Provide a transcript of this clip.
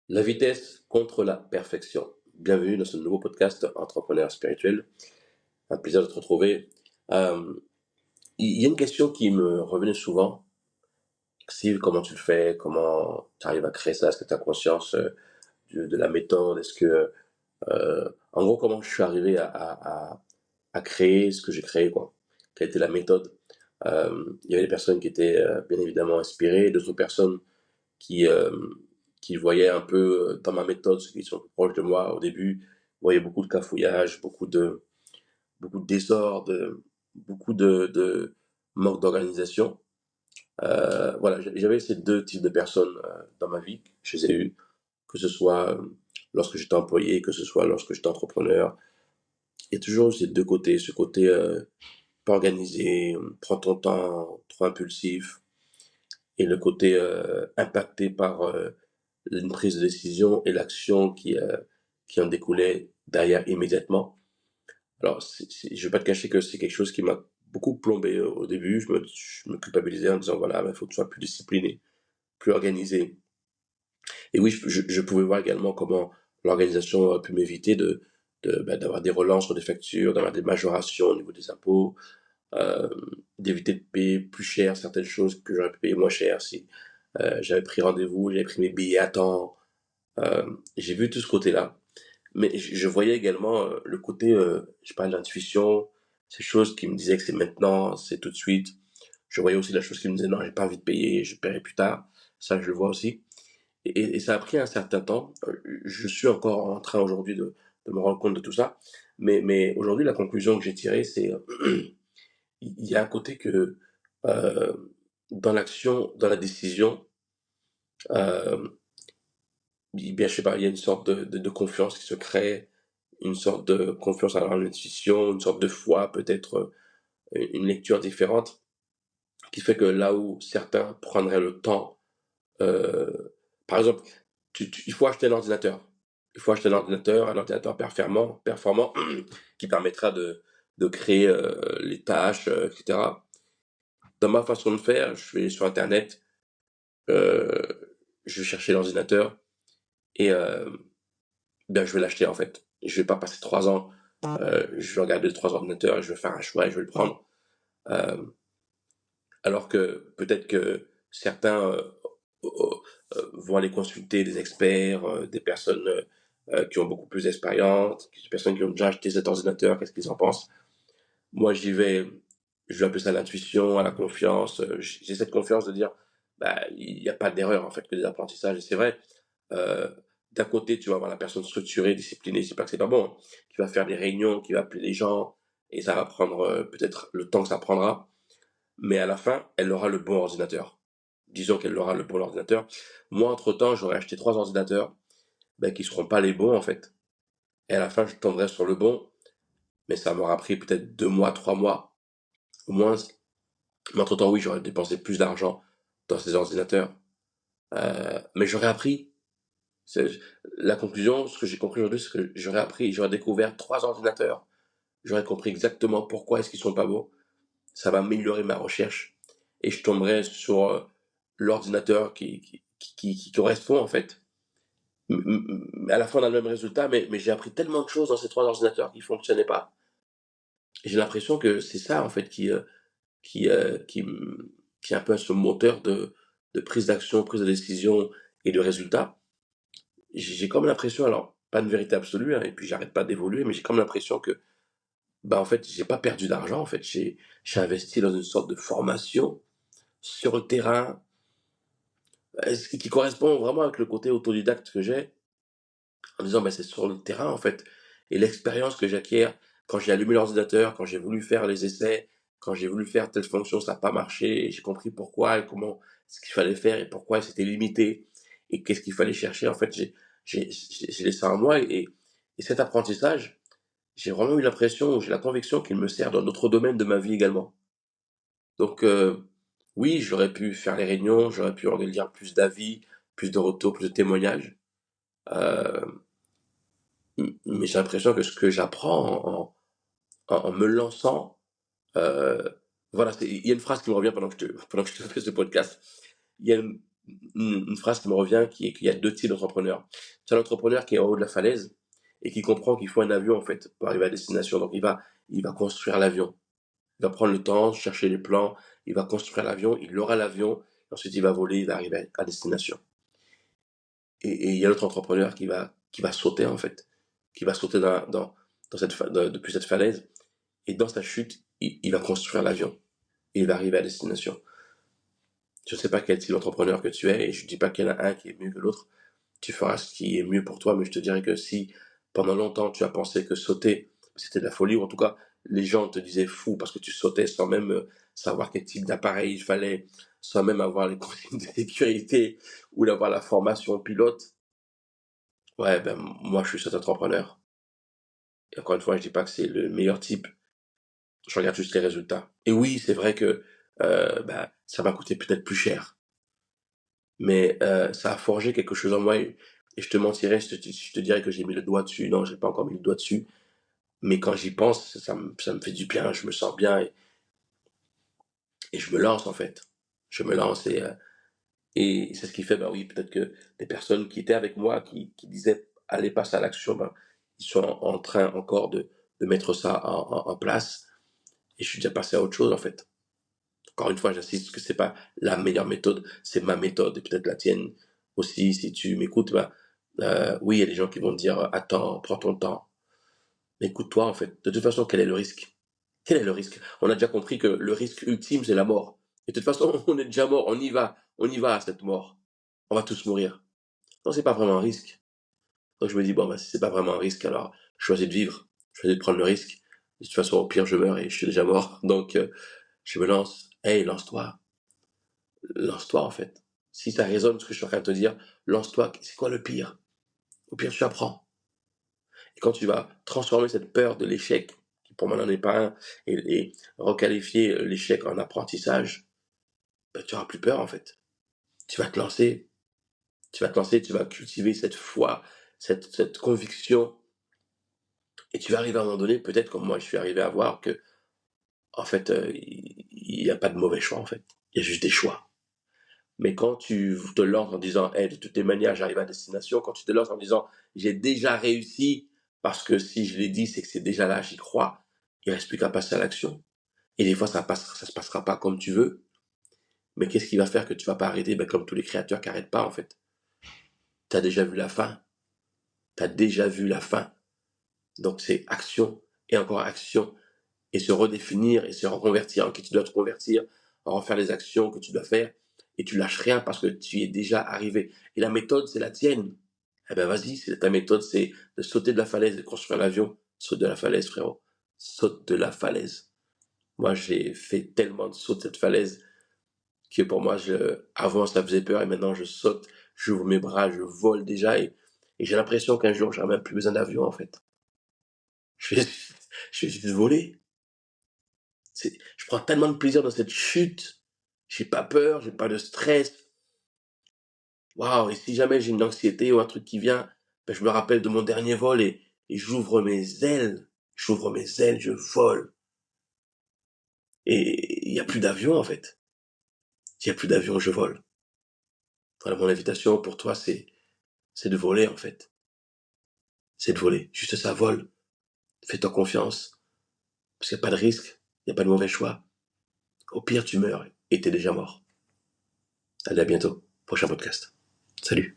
La vitesse contre la perfection. Bienvenue dans ce nouveau podcast Entrepreneur spirituel. Un plaisir de te retrouver. Euh, il y a une question qui me revenait souvent. Steve, comment tu le fais? Comment tu arrives à créer ça? Est-ce que tu as conscience de la méthode? En gros, comment je suis arrivé à créer ce que j'ai créé, quoi? Quelle était la méthode? Il y avait des personnes qui étaient bien évidemment inspirées, d'autres personnes qui, euh, qui voyaient un peu dans ma méthode, ceux qui sont proches de moi au début, voyaient beaucoup de cafouillage, beaucoup de désordre, beaucoup de manque d'organisation. Voilà, j'avais ces deux types de personnes dans ma vie, je les ai eues, que ce soit lorsque j'étais employé, que ce soit lorsque j'étais entrepreneur. Il y a toujours ces deux côtés, ce côté pas organisé, prends ton temps, trop impulsif, et le côté impacté par une prise de décision et l'action qui en découlait derrière immédiatement. Alors, je vais pas te cacher que c'est quelque chose qui m'a beaucoup plombé au début. Je me culpabilisais en disant, voilà, il faut que tu sois plus discipliné, plus organisé. Et oui, je pouvais voir également comment l'organisation a pu m'éviter d'avoir des relances sur des factures, d'avoir des majorations au niveau des impôts, euh, d'éviter de payer plus cher certaines choses que j'aurais pu payer moins cher si j'avais pris rendez-vous, j'avais pris mes billets à temps. J'ai vu tout ce côté-là. Mais je voyais également le côté, je parle d'intuition, ces choses qui me disaient que c'est maintenant, c'est tout de suite. Je voyais aussi la chose qui me disait non, j'ai pas envie de payer, je paierai plus tard. Ça, je le vois aussi. Et ça a pris un certain temps. Je suis encore en train aujourd'hui de me rendre compte de tout ça. Mais aujourd'hui, la conclusion que j'ai tirée, c'est il y a un côté que euh, dans l'action, dans la décision, euh, bien, je sais pas, il y a une sorte de confiance qui se crée, une sorte de confiance en l'intuition, une sorte de foi, peut-être une lecture différente, qui fait que là où certains prendraient le temps, euh, par exemple, il faut acheter un ordinateur. Il faut acheter un ordinateur performant qui permettra de créer les tâches, etc. Dans ma façon de faire, je vais sur Internet, euh, je vais chercher l'ordinateur et ben, je vais l'acheter en fait. Je vais pas passer 3 ans, je vais regarder 3 ordinateurs, je vais faire un choix et je vais le prendre. Euh, Alors que peut-être que certains vont aller consulter des experts, des personnes qui ont beaucoup plus d'expérience, des personnes qui ont déjà acheté cet ordinateur, qu'est-ce qu'ils en pensent. Moi, j'y vais, je vais appeler ça l'intuition, à la confiance. J'ai cette confiance de dire, bah, il n'y a pas d'erreur en fait que des apprentissages. Et c'est vrai, euh, d'un côté, tu vas avoir la personne structurée, disciplinée, je dis pas que c'est pas bon, hein, qui va faire des réunions, qui va appeler les gens, et ça va prendre peut-être le temps que ça prendra, mais à la fin, elle aura le bon ordinateur. Disons qu'elle aura le bon ordinateur. Moi, entre-temps, j'aurais acheté 3 ordinateurs, ben, qui seront pas les bons en fait. Et à la fin, je tomberai sur le bon, mais ça m'aura pris peut-être 2 mois, 3 mois, au moins. Mais entre-temps, oui, j'aurais dépensé plus d'argent dans ces ordinateurs. Mais j'aurais appris. C'est- La conclusion, ce que j'ai compris aujourd'hui, c'est que j'aurais appris, j'aurais découvert 3 ordinateurs. J'aurais compris exactement pourquoi est-ce qu'ils sont pas bons. Ça va améliorer ma recherche. Et je tomberai sur l'ordinateur qui correspond, en fait. À la fin, on a le même résultat, mais j'ai appris tellement de choses dans ces 3 ordinateurs qui fonctionnaient pas. Et j'ai l'impression que c'est ça, en fait, qui, euh, qui, m- qui est un peu ce moteur de prise d'action, prise de décision et de résultat. J'ai comme l'impression, alors, pas une vérité absolue, hein, et puis j'arrête pas d'évoluer, mais j'ai comme l'impression que, bah, en fait, j'ai pas perdu d'argent, en fait. J'ai investi dans une sorte de formation sur le terrain, ce qui correspond vraiment avec le côté autodidacte que j'ai, en disant, bah, c'est sur le terrain, en fait. Et l'expérience que j'acquiers quand j'ai allumé l'ordinateur, quand j'ai voulu faire les essais, quand j'ai voulu faire telle fonction, ça n'a pas marché, et j'ai compris pourquoi et comment, ce qu'il fallait faire et pourquoi c'était limité, et qu'est-ce qu'il fallait chercher. En fait, j'ai laissé en moi, et cet apprentissage, j'ai vraiment eu l'impression, j'ai la conviction qu'il me sert dans d'autres domaines de ma vie également. Donc, oui, j'aurais pu faire les réunions, j'aurais pu lire plus d'avis, plus de retours, plus de témoignages. Euh, mais j'ai l'impression que ce que j'apprends en me lançant, euh, voilà, il y a une phrase qui me revient pendant que je te fais ce podcast. Il y a une phrase qui me revient, qui est qu'il y a deux types d'entrepreneurs. C'est un entrepreneur qui est en haut de la falaise et qui comprend qu'il faut un avion, en fait, pour arriver à destination. Donc, il va construire l'avion. Il va prendre le temps, chercher les plans, il va construire l'avion, il aura l'avion, ensuite il va voler, il va arriver à destination. Et il y a l'autre entrepreneur qui va sauter, en fait, qui va sauter depuis cette falaise, et dans sa chute, il va construire l'avion, et il va arriver à destination. Je ne sais pas quel type d'entrepreneur que tu es, et je ne dis pas qu'il y en a un qui est mieux que l'autre. Tu feras ce qui est mieux pour toi, mais je te dirais que si pendant longtemps tu as pensé que sauter, c'était de la folie, ou en tout cas les gens te disaient fou parce que tu sautais sans même savoir quel type d'appareil il fallait, sans même avoir les consignes de sécurité ou d'avoir la formation pilote, ouais, ben moi je suis cet entrepreneur. Et encore une fois, je dis pas que c'est le meilleur type, je regarde juste les résultats. Et oui, c'est vrai que ben, ça m'a coûté peut-être plus cher, mais ça a forgé quelque chose en moi. Et je te mentirais, je te dirais que j'ai mis le doigt dessus. Non, j'ai pas encore mis le doigt dessus. Mais quand j'y pense, ça me fait du bien, je me sens bien et je me lance en fait. Je me lance et c'est ce qui fait, bah oui, peut-être que les personnes qui étaient avec moi, qui disaient allez, passe à l'action, ben, ils sont en train encore de mettre ça en place et je suis déjà passé à autre chose en fait. Encore une fois, j'insiste que c'est pas la meilleure méthode, c'est ma méthode et peut-être la tienne aussi. Si tu m'écoutes, bah, oui, il y a des gens qui vont te dire attends, prends ton temps. Mais écoute-toi en fait. De toute façon, quel est le risque? Quel est le risque? On a déjà compris que le risque ultime, c'est la mort. Et de toute façon, on est déjà mort, on y va à cette mort. On va tous mourir. Non, c'est pas vraiment un risque. Donc je me dis, bon, bah, si c'est pas vraiment un risque, alors je choisis de vivre, je choisis de prendre le risque. De toute façon, au pire, je meurs et je suis déjà mort. Donc je me lance. Hey, lance-toi. Lance-toi en fait. Si ça résonne ce que je suis en train de te dire, lance-toi. C'est quoi le pire? Au pire, tu apprends. Et quand tu vas transformer cette peur de l'échec, qui pour moi n'en est pas un, et requalifier l'échec en apprentissage, ben, tu n'auras plus peur en fait. Tu vas te lancer, tu vas te lancer, tu vas cultiver cette foi, cette conviction, et tu vas arriver à un moment donné, peut-être comme moi je suis arrivé à voir que, en fait, il n'y a pas de mauvais choix en fait. Il y a juste des choix. Mais quand tu te lances en disant, hey, de toutes les manières, j'arrive à destination, quand tu te lances en disant, j'ai déjà réussi, parce que si je l'ai dit, c'est que c'est déjà là, j'y crois, il reste plus qu'à passer à l'action. Et des fois, ça se passera pas comme tu veux. Mais qu'est-ce qui va faire que tu vas pas arrêter? Ben, comme tous les créateurs qui arrêtent pas, en fait. T'as déjà vu la fin. T'as déjà vu la fin. Donc, c'est action et encore action et se redéfinir et se reconvertir en qui tu dois te convertir, en refaire les actions que tu dois faire et tu lâches rien parce que tu y es déjà arrivé. Et la méthode, c'est la tienne. Eh ben, vas-y, ta méthode, c'est de sauter de la falaise et de construire l'avion. Saute de la falaise, frérot. Saute de la falaise. Moi, j'ai fait tellement de sauts de cette falaise que pour moi, avant, ça faisait peur et maintenant, je saute, j'ouvre mes bras, je vole déjà et j'ai l'impression qu'un jour, j'aurai même plus besoin d'avion, en fait. Je vais, je vais juste voler. Je prends tellement de plaisir dans cette chute. J'ai pas peur, j'ai pas de stress. Waouh, et si jamais j'ai une anxiété ou un truc qui vient, ben, je me rappelle de mon dernier vol et j'ouvre mes ailes. J'ouvre mes ailes, je vole. Et il n'y a plus d'avion, en fait. Il n'y a plus d'avion, je vole. Voilà, mon invitation pour toi, c'est de voler, en fait. C'est de voler. Juste ça, vole. Fais-toi confiance. Parce qu'il n'y a pas de risque. Il n'y a pas de mauvais choix. Au pire, tu meurs et t'es déjà mort. Allez, à bientôt. Prochain podcast. Salut.